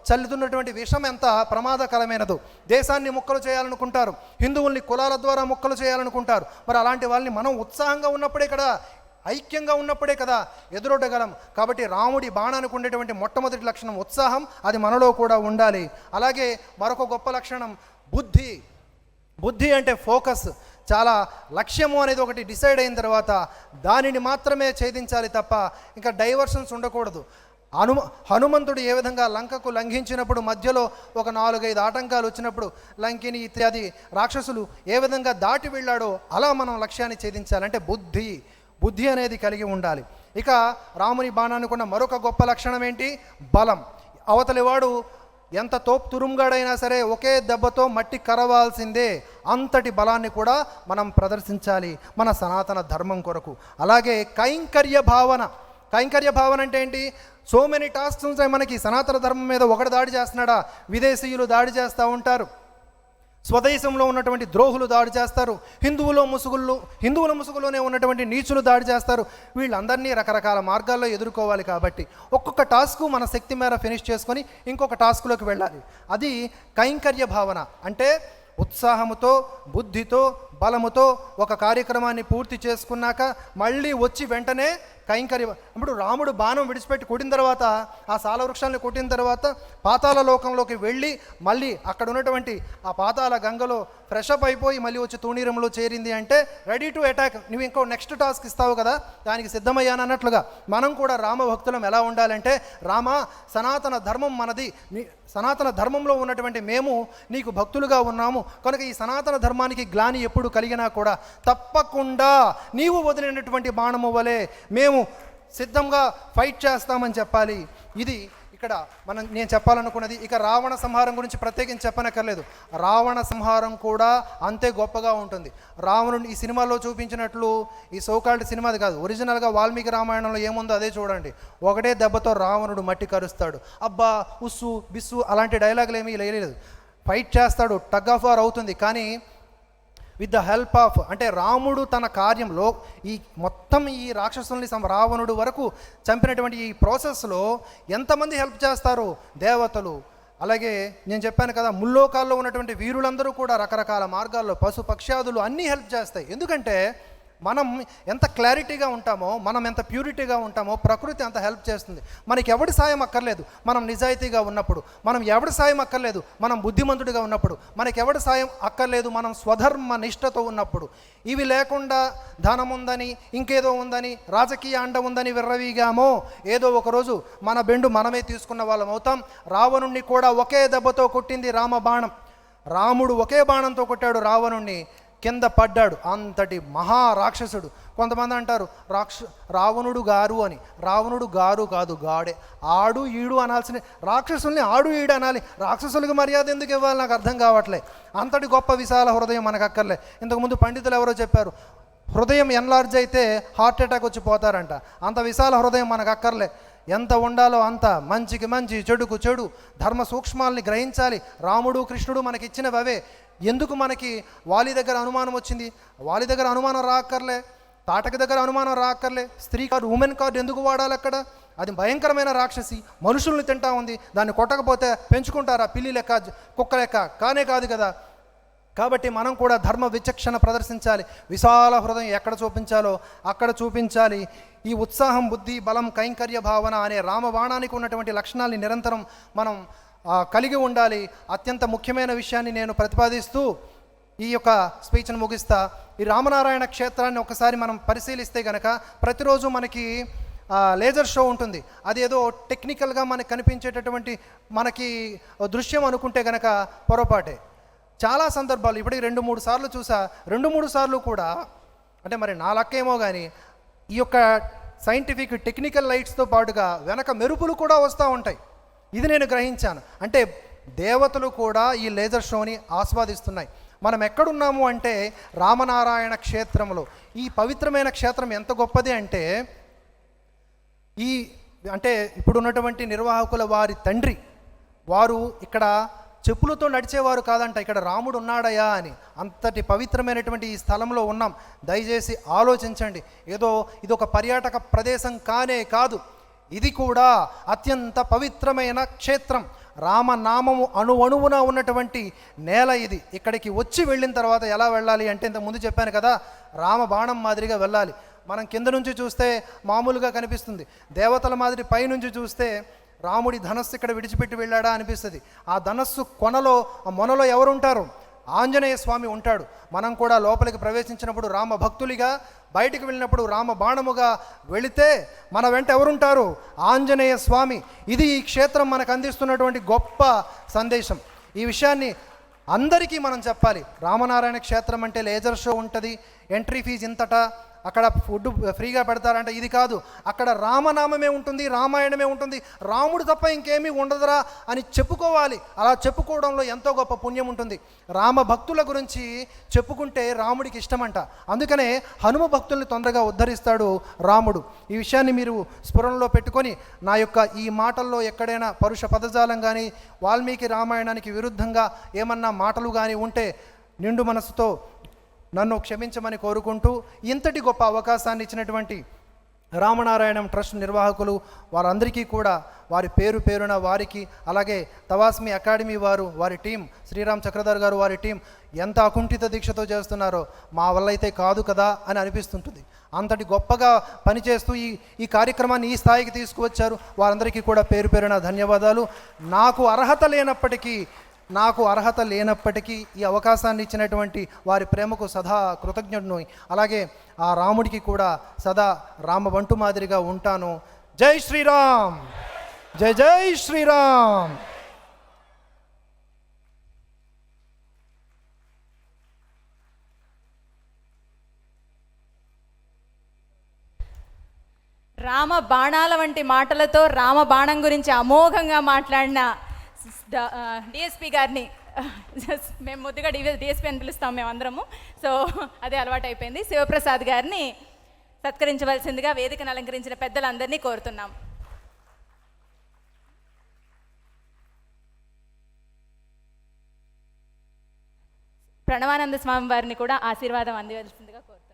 చల్లుతున్నటువంటి విషం ఎంత ప్రమాదకరమైనదో. దేశాన్ని ముక్కలు చేయాలనుకుంటారు, హిందువుల్ని కులాల ద్వారా ముక్కలు చేయాలనుకుంటారు. మరి అలాంటి వాళ్ళని మనం ఉత్సాహంగా ఉన్నప్పుడే కదా, ఐక్యంగా ఉన్నప్పుడే కదా ఎదురొడ్డగలం. కాబట్టి రాముడి బాణానికి ఉండేటువంటి మొట్టమొదటి లక్షణం ఉత్సాహం, అది మనలో కూడా ఉండాలి. అలాగే మరొక గొప్ప లక్షణం బుద్ధి. బుద్ధి అంటే ఫోకస్. చాలా లక్ష్యము అనేది ఒకటి డిసైడ్ అయిన తర్వాత దానిని మాత్రమే ఛేదించాలి తప్ప ఇంకా డైవర్షన్స్ ఉండకూడదు. హనుమంతుడు ఏ విధంగా లంకకు లంఘించినప్పుడు మధ్యలో ఒక 4-5 ఆటంకాలు వచ్చినప్పుడు లంకిని ఇత్యాది రాక్షసులు ఏ విధంగా దాటి వెళ్ళాడో అలా మనం లక్ష్యాన్ని ఛేదించాలంటే బుద్ధి. బుద్ధి అనేది కలిగి ఉండాలి. ఇక రాముని బాణానికి ఉన్న మరొక గొప్ప లక్షణం ఏంటి? బలం. అవతలివాడు ఎంత తోపు తురుంగాడైనా సరే ఒకే దెబ్బతో మట్టి కరవాల్సిందే. అంతటి బలాన్ని కూడా మనం ప్రదర్శించాలి మన సనాతన ధర్మం కొరకు. అలాగే కైంకర్య భావన. కైంకర్య భావన అంటే ఏంటి? సో మెనీ టాస్క్స్ ఉంటాయి మనకి. సనాతన ధర్మం మీద ఒకటి దాడి చేస్తున్నాడా, విదేశీయులు దాడి చేస్తూ ఉంటారు, స్వదేశంలో ఉన్నటువంటి ద్రోహులు దాడి చేస్తారు, హిందువుల ముసుగులోనే ఉన్నటువంటి నీచులు దాడి చేస్తారు. వీళ్ళందరినీ రకరకాల మార్గాల్లో ఎదుర్కోవాలి. కాబట్టి ఒక్కొక్క టాస్క్ మన శక్తి మేర ఫినిష్ చేసుకొని ఇంకొక టాస్క్లోకి వెళ్ళాలి. అది కైంకర్య భావన. అంటే ఉత్సాహముతో, బుద్ధితో, బలముతో ఒక కార్యక్రమాన్ని పూర్తి చేసుకున్నాక మళ్ళీ వచ్చి వెంటనే కైంకర్య. ఇప్పుడు రాముడు బాణం విడిచిపెట్టి కొట్టిన తర్వాత, ఆ సాలవృక్షాన్ని కొట్టిన తర్వాత పాతాళ లోకంలోకి వెళ్ళి మళ్ళీ అక్కడ ఉన్నటువంటి ఆ పాతాళ గంగలో ఫ్రెషప్ అయిపోయి మళ్ళీ వచ్చి తూణీరంలో చేరింది అంటే రెడీ టు అటాక్. నువ్వు ఇంకో నెక్స్ట్ టాస్క్ ఇస్తావు కదా, దానికి సిద్ధమయ్యానన్నట్లుగా మనం కూడా రామభక్తులం ఎలా ఉండాలంటే, రామ సనాతన ధర్మం మనది, సనాతన ధర్మంలో ఉన్నటువంటి మేము నీకు భక్తులుగా ఉన్నాము కనుక ఈ సనాతన ధర్మానికి గ్లాని ఎప్పుడు కలిగినా కూడా తప్పకుండా నీవు వదిలినటువంటి బాణము వలె మేము సిద్ధంగా ఫైట్ చేస్తామని చెప్పాలి. ఇది ఇక్కడ నేను చెప్పాలనుకున్నది. ఇక రావణ సంహారం గురించి ప్రత్యేకించి చెప్పనక్కర్లేదు. రావణ సంహారం కూడా అంతే గొప్పగా ఉంటుంది. రావణుని ఈ సినిమాలో చూపించినట్లు ఈ సోకాల్డ్ సినిమాది కాదు, ఒరిజినల్గా వాల్మీకి రామాయణంలో ఏముందో అదే చూడండి. ఒకటే దెబ్బతో రావణుడు మట్టి కరుస్తాడు. అబ్బా ఉస్సు బిస్సు అలాంటి డైలాగులు ఏమీ లేదు. ఫైట్ చేస్తాడు, టగ్ ఆఫ్ వార్ అవుతుంది. కానీ విత్ ద హెల్ప్ ఆఫ్, అంటే రాముడు తన కార్యంలో ఈ మొత్తం ఈ రాక్షసుల్ని రావణుడు వరకు చంపినటువంటి ఈ ప్రాసెస్లో ఎంతమంది హెల్ప్ చేస్తారు? దేవతలు. అలాగే నేను చెప్పాను కదా, ముల్లోకాల్లో ఉన్నటువంటి వీరులందరూ కూడా రకరకాల మార్గాల్లో పశు పక్ష్యాదులు అన్నీ హెల్ప్ చేస్తాయి. ఎందుకంటే మనం ఎంత క్లారిటీగా ఉంటామో, మనం ఎంత ప్యూరిటీగా ఉంటామో ప్రకృతి అంత హెల్ప్ చేస్తుంది. మనకి ఎవడి సాయం అక్కర్లేదు మనం నిజాయితీగా ఉన్నప్పుడు, మనం ఎవడి సాయం అక్కర్లేదు మనం బుద్ధిమంతుడిగా ఉన్నప్పుడు, మనకి ఎవడి సాయం అక్కర్లేదు మనం స్వధర్మ నిష్ఠతో ఉన్నప్పుడు. ఇవి లేకుండా ధనం ఉందని, ఇంకేదో ఉందని, రాజకీయ అండ ఉందని విర్రవీగామో ఏదో ఒకరోజు మన బెండు మనమే తీసుకున్న వాళ్ళం అవుతాం. రావణుణ్ణి కూడా ఒకే దెబ్బతో కొట్టింది రామబాణం. రాముడు ఒకే బాణంతో కొట్టాడు రావణుణ్ణి, కింద పడ్డాడు. అంతటి మహారాక్షసుడు. కొంతమంది అంటారు రావణుడు గారు అని. రావణుడు గారు కాదు, గాడే. ఆడు ఈడు అనాల్సిన రాక్షసుల్ని ఆడు ఈడు అనాలి. రాక్షసులకు మర్యాద ఎందుకు ఇవ్వాలి నాకు అర్థం కావట్లే. అంతటి గొప్ప విశాల హృదయం మనకు అక్కర్లే. ఇంతకుముందు పండితులు ఎవరో చెప్పారు, హృదయం ఎన్లార్జ్ అయితే హార్ట్ అటాక్ వచ్చి పోతారంట. అంత విశాల హృదయం మనకు అక్కర్లే. ఎంత ఉండాలో అంత, మంచికి మంచి, చెడుకు చెడు, ధర్మ సూక్ష్మాలని గ్రహించాలి. రాముడు కృష్ణుడు మనకి ఇచ్చినవి అవే. ఎందుకు మనకి వాలి దగ్గర అనుమానం వచ్చింది? వాలి దగ్గర అనుమానం రాక్కర్లే, తాటక దగ్గర అనుమానం రాక్కర్లే. స్త్రీ కార్డు, ఉమెన్ కార్డు ఎందుకు వాడాలి అక్కడ? అది భయంకరమైన రాక్షసి, మనుషుల్ని తింటా ఉంది. దాన్ని కొట్టకపోతే పెంచుకుంటారా? పిల్లి లెక్క, కుక్క లెక్క కానే కాదు కదా. కాబట్టి మనం కూడా ధర్మ విచక్షణ ప్రదర్శించాలి. విశాల హృదయం ఎక్కడ చూపించాలో అక్కడ చూపించాలి. ఈ ఉత్సాహం, బుద్ధి, బలం, కైంకర్య భావన అనే రామబాణానికి ఉన్నటువంటి లక్షణాలని నిరంతరం మనం కలిగి ఉండాలి. అత్యంత ముఖ్యమైన విషయాన్ని నేను ప్రతిపాదిస్తూ ఈ యొక్క స్పీచ్ను ముగిస్తా. ఈ రామనారాయణ క్షేత్రాన్ని ఒకసారి మనం పరిశీలిస్తే కనుక ప్రతిరోజు మనకి లేజర్ షో ఉంటుంది. అదేదో టెక్నికల్గా మనకు కనిపించేటటువంటి మనకి దృశ్యం అనుకుంటే కనుక పొరపాటే. చాలా సందర్భాలు ఇప్పటికి 2-3 సార్లు చూసా. 2-3 సార్లు కూడా, అంటే మరి నా లక్కేమో కానీ ఈ యొక్క సైంటిఫిక్ టెక్నికల్ లైట్స్తో పాటుగా వెనక మెరుపులు కూడా వస్తూ ఉంటాయి. ఇది నేను గ్రహించాను. అంటే దేవతలు కూడా ఈ లేజర్ షోని ఆస్వాదిస్తున్నాయి. మనం ఎక్కడున్నాము అంటే రామనారాయణ క్షేత్రంలో. ఈ పవిత్రమైన క్షేత్రం ఎంత గొప్పది అంటే అంటే ఇప్పుడు ఉన్నటువంటి నిర్వాహకుల వారి తండ్రి వారు ఇక్కడ చెప్పులతో నడిచేవారు కాదంట, ఇక్కడ రాముడు ఉన్నాడయా అని. అంతటి పవిత్రమైనటువంటి ఈ స్థలంలో ఉన్నాం. దయచేసి ఆలోచించండి. ఏదో ఇది ఒక పర్యాటక ప్రదేశం కానే కాదు, ఇది కూడా అత్యంత పవిత్రమైన క్షేత్రం. రామనామము అణువణువున ఉన్నటువంటి నేల ఇది. ఇక్కడికి వచ్చి వెళ్ళిన తర్వాత ఎలా వెళ్ళాలి అంటే, ఇంతకుముందు చెప్పాను కదా, రామబాణం మాదిరిగా వెళ్ళాలి. మనం కింద నుంచి చూస్తే మామూలుగా కనిపిస్తుంది, దేవతల మాదిరి పైనుంచి చూస్తే రాముడి ధనస్సు ఇక్కడ విడిచిపెట్టి వెళ్ళాడా అనిపిస్తుంది. ఆ ధనస్సు మొనలో ఎవరు ఉంటారు? ఆంజనేయ స్వామి ఉంటాడు. మనం కూడా లోపలికి ప్రవేశించినప్పుడు రామ భక్తులుగా, బయటికి వెళ్ళినప్పుడు రామ బాణముగా వెళితే మన వెంట ఎవరుంటారు? ఆంజనేయ స్వామి. ఇది ఈ క్షేత్రం మనకు అందిస్తున్నటువంటి గొప్ప సందేశం. ఈ విషయాన్ని అందరికీ మనం చెప్పాలి. రామనారాయణ క్షేత్రం అంటే లేజర్ షో ఉంటుంది, ఎంట్రీ ఫీజు ఇంతట, అక్కడ ఫుడ్ ఫ్రీగా పెడతారంటే ఇది కాదు, అక్కడ రామనామమే ఉంటుంది, రామాయణమే ఉంటుంది, రాముడు తప్ప ఇంకేమీ ఉండదురా అని చెప్పుకోవాలి. అలా చెప్పుకోవడంలో ఎంతో గొప్ప పుణ్యం ఉంటుంది. రామ భక్తుల గురించి చెప్పుకుంటే రాముడికి ఇష్టమంట. అందుకనే హనుమ భక్తుల్ని తొందరగా ఉద్ధరిస్తాడు రాముడు. ఈ విషయాన్ని మీరు స్ఫురణలో పెట్టుకొని నా యొక్క ఈ మాటల్లో ఎక్కడైనా పరుష పదజాలం కానీ వాల్మీకి రామాయణానికి విరుద్ధంగా ఏమన్నా మాటలు కానీ ఉంటే నిండు మనసుతో నన్ను క్షమించమని కోరుకుంటూ, ఇంతటి గొప్ప అవకాశాన్ని ఇచ్చినటువంటి రామనారాయణం ట్రస్ట్ నిర్వాహకులు వారందరికీ కూడా వారి పేరు పేరున వారికి, అలాగే తవాస్మి అకాడమీ వారు, వారి టీం, శ్రీరామ్ చక్రధర్ గారు వారి టీం ఎంత అకుంఠిత దీక్షతో చేస్తున్నారో మా వల్ల అయితే కాదు కదా అని అనిపిస్తుంటుంది. అంతటి గొప్పగా పనిచేస్తూ ఈ కార్యక్రమాన్ని ఈ స్థాయికి తీసుకువచ్చారు. వారందరికీ కూడా పేరు పేరున ధన్యవాదాలు. నాకు అర్హత లేనప్పటికీ ఈ అవకాశాన్ని ఇచ్చినటువంటి వారి ప్రేమకు సదా కృతజ్ఞుడిని. అలాగే ఆ రాముడికి కూడా సదా రామబంటు మాదిరిగా ఉంటాను. జై శ్రీరామ్, జై జై శ్రీరామ్. రామ బాణాల వంటి మాటలతో రామ బాణం గురించి అమోఘంగా మాట్లాడిన డిఎస్పి గారిని, మేము ముద్దుగా డిఎస్పి అని పిలుస్తాం మేమందరము, సో అదే అలవాటు అయిపోయింది. శివప్రసాద్ గారిని సత్కరించవలసిందిగా వేదికను అలంకరించిన పెద్దలందరినీ కోరుతున్నాం. ప్రణవానంద స్వామి వారిని కూడా ఆశీర్వాదం అందవలసిందిగా కోరుతున్నాం.